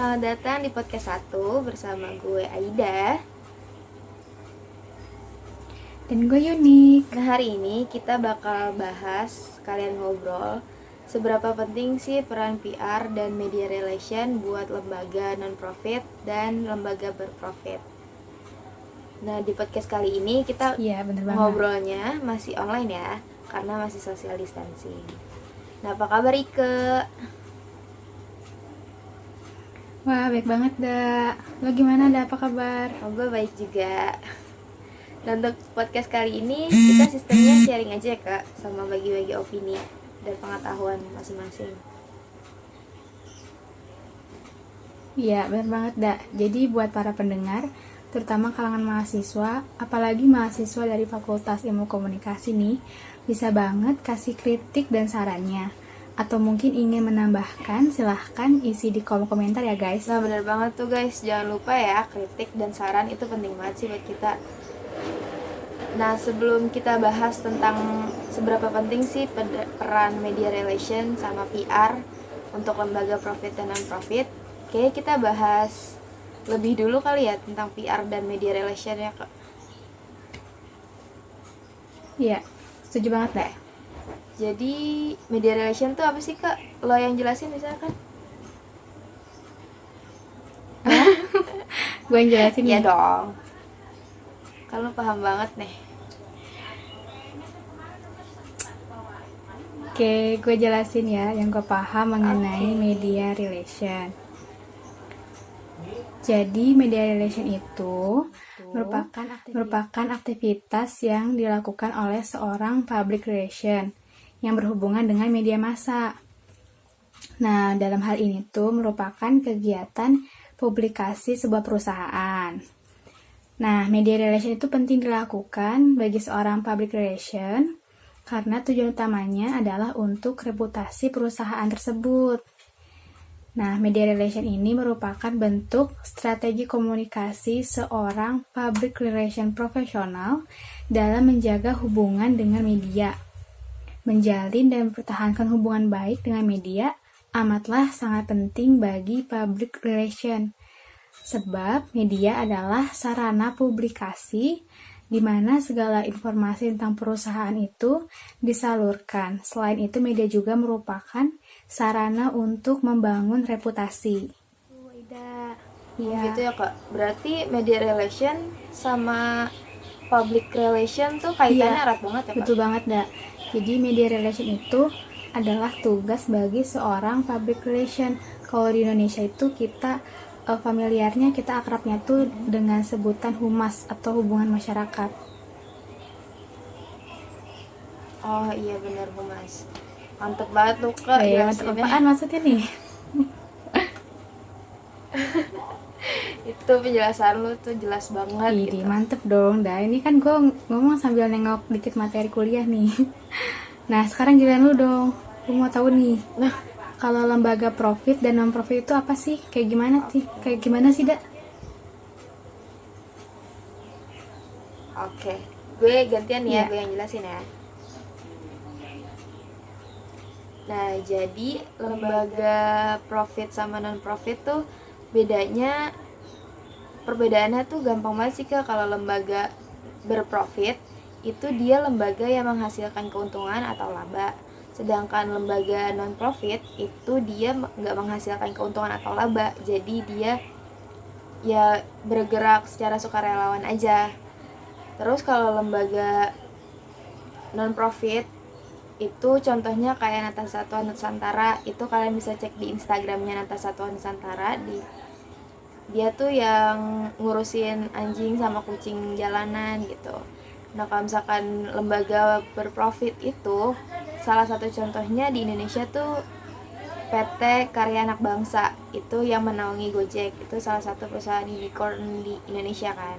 Selamat datang di podcast 1 bersama gue Aida. Dan gue Yunik. Nah, hari ini kita bakal bahas, kalian ngobrol, seberapa penting sih peran PR dan media relation buat lembaga non-profit dan lembaga berprofit. Nah, di podcast kali ini kita bener banget. ngobrolnya masih online ya, karena masih social distancing. Nah, apa kabar Ike? Wah, baik banget, Da. Lo gimana, Da? Apa kabar? Gue baik juga. Dan untuk podcast kali ini kita sistemnya sharing aja ya Kak, sama bagi-bagi opini dan pengetahuan masing-masing. Iya, bener banget, Da. Jadi buat para pendengar, terutama kalangan mahasiswa, apalagi mahasiswa dari Fakultas Ilmu Komunikasi nih, bisa banget kasih kritik dan sarannya. Atau mungkin ingin menambahkan, silahkan isi di kolom komentar ya guys. Nah bener banget tuh guys, jangan lupa ya, kritik dan saran itu penting banget sih buat kita. Nah sebelum kita bahas tentang seberapa penting sih peran media relation sama PR untuk lembaga profit dan non-profit, kayaknya kita bahas lebih dulu kali ya tentang PR dan media relation ya Kak. Iya, setuju banget, Da. Jadi media relation tuh apa sih Kak? Lo yang jelasin misalkan? Gue yang jelasin Iya nih. dong. Kan lo paham banget nih. Oke, gue jelasin ya yang gue paham mengenai media relation. Jadi media relation itu merupakan aktivitas yang dilakukan oleh seorang public relation yang berhubungan dengan media massa. Nah, dalam hal ini tuh merupakan kegiatan publikasi sebuah perusahaan. Nah, media relation itu penting dilakukan bagi seorang public relation karena tujuan utamanya adalah untuk reputasi perusahaan tersebut. Nah, media relation ini merupakan bentuk strategi komunikasi seorang public relation profesional dalam menjaga hubungan dengan media. Menjalin dan mempertahankan hubungan baik dengan media amatlah sangat penting bagi public relation. Sebab media adalah sarana publikasi di mana segala informasi tentang perusahaan itu disalurkan. Selain itu, media juga merupakan sarana untuk membangun reputasi. Ida. Iya. Gitu ya Kak. Berarti media relation sama public relation tuh kaitannya erat banget ya Kak? Betul banget, Da. Jadi media relation itu adalah tugas bagi seorang public relation. Kalau di Indonesia itu kita familiarnya, kita akrabnya tuh dengan sebutan humas atau hubungan masyarakat. Oh iya benar humas. Mantep banget tuh Kak. Mantap apaan maksudnya nih? Itu penjelasan lu tuh jelas banget gitu. Mantep dong, Da. Ini kan gue ngomong sambil nengok dikit materi kuliah nih. Nah, sekarang giliran lu dong. Gue mau tahu nih. Nah, kalau lembaga profit dan non profit itu apa sih? Kayak gimana sih? Kayak gimana sih, Da? Oke. Gue gantian ya, Iya. gue yang jelasin ya. Nah, jadi lembaga profit sama non profit tuh perbedaannya tuh gampang banget sih Kak. Kalau lembaga berprofit itu dia lembaga yang menghasilkan keuntungan atau laba, sedangkan lembaga non profit itu dia nggak menghasilkan keuntungan atau laba, jadi dia ya bergerak secara sukarelawan aja. Terus kalau lembaga non profit itu contohnya kayak Nata Satwa Nusantara, itu kalian bisa cek di Instagramnya Nata Satwa Nusantara. Dia tuh yang ngurusin anjing sama kucing jalanan gitu. Nah kalau misalkan lembaga berprofit itu salah satu contohnya di Indonesia tuh PT Karya Anak Bangsa, itu yang menaungi Gojek, itu salah satu perusahaan unicorn di Indonesia kan.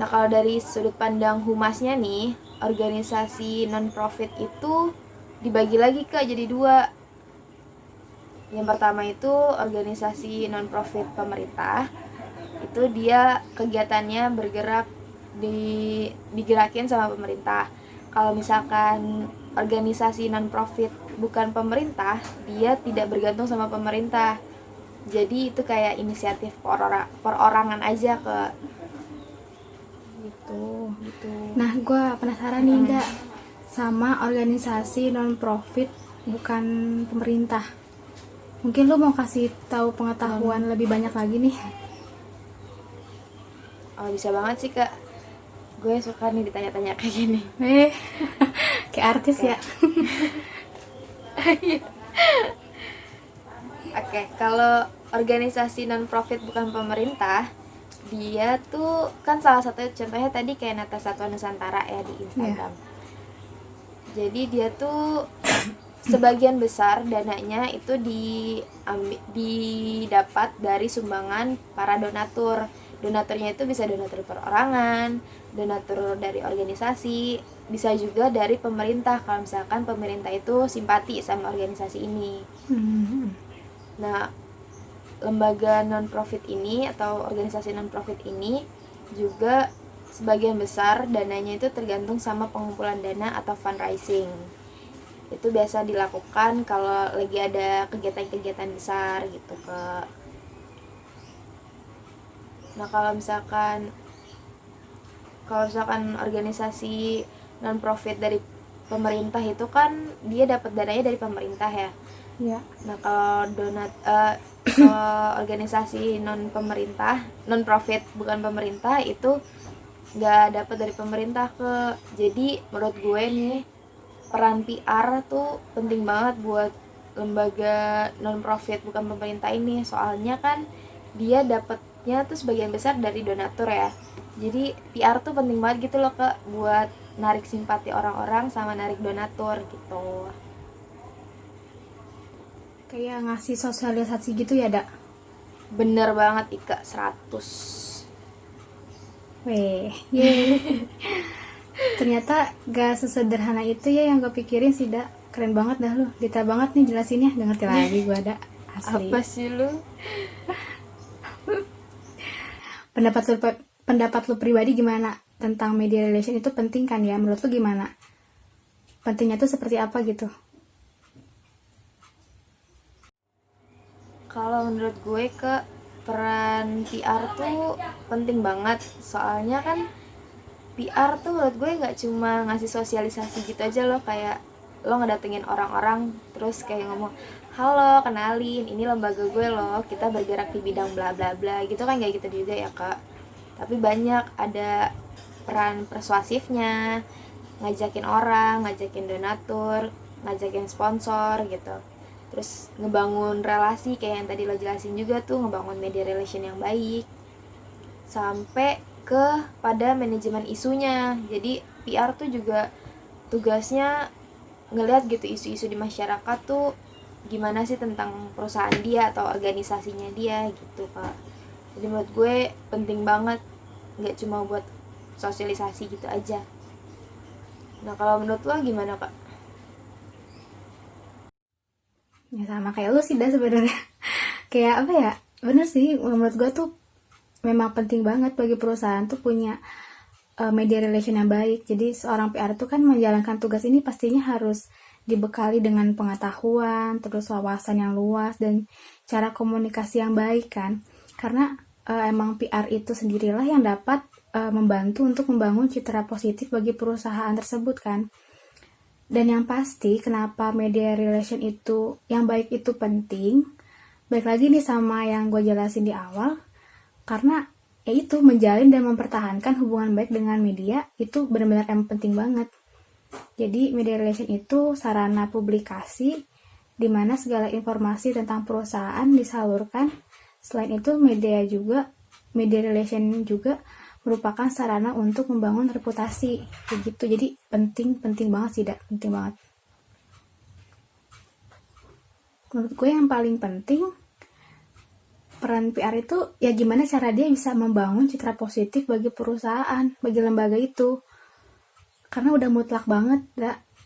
Nah kalau dari sudut pandang humasnya nih, organisasi non-profit itu dibagi lagi Kak jadi dua. Yang pertama itu organisasi non-profit pemerintah, itu dia kegiatannya bergerak digerakin sama pemerintah. Kalau misalkan organisasi non-profit bukan pemerintah, dia tidak bergantung sama pemerintah. Jadi itu kayak inisiatif perorangan aja ke Gitu. gitu. Nah, gue penasaran nih, Nda, sama organisasi non-profit bukan pemerintah. Mungkin lu mau kasih tahu pengetahuan lebih banyak lagi nih. Oh, bisa banget sih Kak. Gue suka nih ditanya-tanya kayak gini. Eh, kayak artis Oke. ya. Oke, kalau organisasi non profit bukan pemerintah, dia tuh kan salah satu contohnya tadi kayak Nata Satwa Nusantara ya di Iya. Instagram. Jadi dia tuh sebagian besar dananya itu didapat dari sumbangan para donatur. Donaturnya itu bisa donatur perorangan, donatur dari organisasi, bisa juga dari pemerintah kalau misalkan pemerintah itu simpati sama organisasi ini. Hmm. Nah, lembaga non-profit ini atau organisasi non-profit ini juga sebagian besar dananya itu tergantung sama pengumpulan dana atau fundraising. Itu biasa dilakukan kalau lagi ada kegiatan-kegiatan besar gitu ke. Nah, kalau misalkan organisasi non-profit dari pemerintah itu kan dia dapat dananya dari pemerintah ya. Iya. Nah, kalau organisasi non profit bukan pemerintah itu nggak dapat dari pemerintah ke. Jadi menurut gue nih peran PR tuh penting banget buat lembaga non profit bukan pemerintah ini. Soalnya kan dia dapatnya tuh sebagian besar dari donatur ya. Jadi PR tuh penting banget gitu loh Kak buat narik simpati orang-orang sama narik donatur gitu. Kayak ngasih sosialisasi gitu ya, Dak? Bener banget Ika, 100. Weh, yeay. Ternyata gak sesederhana itu ya yang gue pikirin sih, Dak. Keren banget dah lu. Detail banget nih jelasinnya. Gak ngerti lagi gue, Dak. Asli. Apa sih lu? Pendapat lu, pendapat lu pribadi gimana tentang media relation itu penting kan ya? Menurut lu gimana? Pentingnya tuh seperti apa gitu? Kalau menurut gue ke peran PR tuh penting banget. Soalnya kan PR tuh menurut gue nggak cuma ngasih sosialisasi gitu aja loh, kayak lo ngedatengin orang-orang terus kayak ngomong halo kenalin ini lembaga gue loh, kita bergerak di bidang bla bla bla gitu kan, kayak gitu juga ya Kak. Tapi banyak ada peran persuasifnya, ngajakin orang, ngajakin donatur, ngajakin sponsor gitu. Terus ngebangun relasi kayak yang tadi lo jelasin juga tuh, ngebangun media relation yang baik. Sampai ke pada manajemen isunya. Jadi PR tuh juga tugasnya ngelihat gitu isu-isu di masyarakat tuh gimana sih tentang perusahaan dia atau organisasinya dia gitu Kak. Jadi menurut gue penting banget, nggak cuma buat sosialisasi gitu aja. Nah kalau menurut lo gimana Kak? Ya sama kayak lu sih dah sebenarnya. Kayak apa ya? Bener sih, menurut gue tuh memang penting banget bagi perusahaan tuh punya media relation yang baik. Jadi seorang PR tuh kan menjalankan tugas ini pastinya harus dibekali dengan pengetahuan, terus wawasan yang luas dan cara komunikasi yang baik kan. Karena emang PR itu sendirilah yang dapat membantu untuk membangun citra positif bagi perusahaan tersebut kan. Dan yang pasti kenapa media relation itu yang baik itu penting, baik lagi nih sama yang gue jelasin di awal, karena ya itu menjalin dan mempertahankan hubungan baik dengan media itu benar-benar yang penting banget. Jadi media relation itu sarana publikasi di mana segala informasi tentang perusahaan disalurkan. Selain itu media relation juga merupakan sarana untuk membangun reputasi begitu. Jadi penting banget sih, penting banget. Menurut gue yang paling penting peran PR itu ya gimana cara dia bisa membangun citra positif bagi perusahaan, bagi lembaga itu. Karena udah mutlak banget,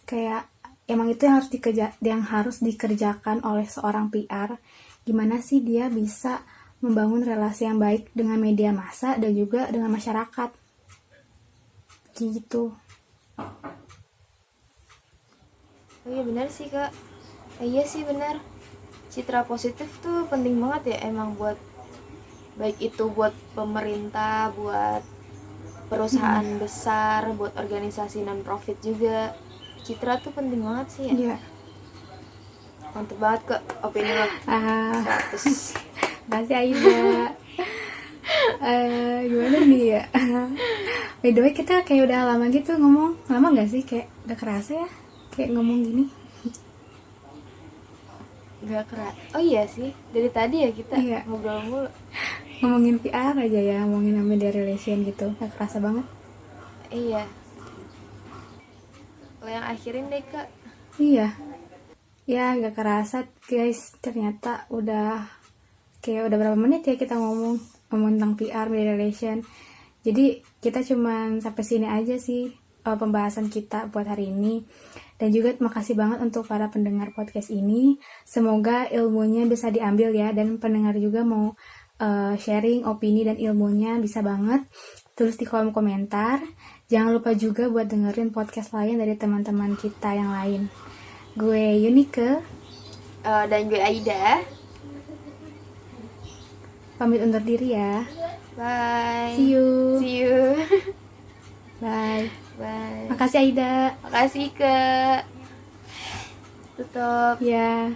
kayak emang itu yang harus dikerjakan oleh seorang PR. Gimana sih dia bisa membangun relasi yang baik dengan media massa dan juga dengan masyarakat. Gitu. Oh iya benar sih Kak. Iya sih benar. citra positif tuh penting banget ya emang buat, baik itu buat pemerintah, buat perusahaan besar, buat organisasi non profit juga. Citra tuh penting banget sih ya. Iya. Mantep banget kok opini lo. Ah, 100. makasih Aida. Gimana nih ya? By the way, kita kayak udah lama gitu ngomong. Lama gak sih? Kayak udah kerasa ya? Kayak ngomong gini. Gak keras. Oh iya sih, dari tadi ya kita Iya. ngobrol mulu. Ngomongin PR aja ya, ngomongin media relation gitu. Gak kerasa banget. Iya. Lo yang akhirin deh kak. Iya. Ya gak kerasa guys. Ternyata udah kayak udah berapa menit ya kita ngomong tentang PR, media relation. Jadi kita cuman sampai sini aja sih pembahasan kita buat hari ini. Dan juga terima kasih banget untuk para pendengar podcast ini. Semoga ilmunya bisa diambil ya. Dan pendengar juga mau sharing opini dan ilmunya bisa banget. Tulis di kolom komentar. Jangan lupa juga buat dengerin podcast lain dari teman-teman kita yang lain. Gue Yunike. Dan gue Aida. Pamit undur diri ya. Bye. See you. See you. Bye. Bye. Makasih Aida. Makasih kak. Tutup. Ya.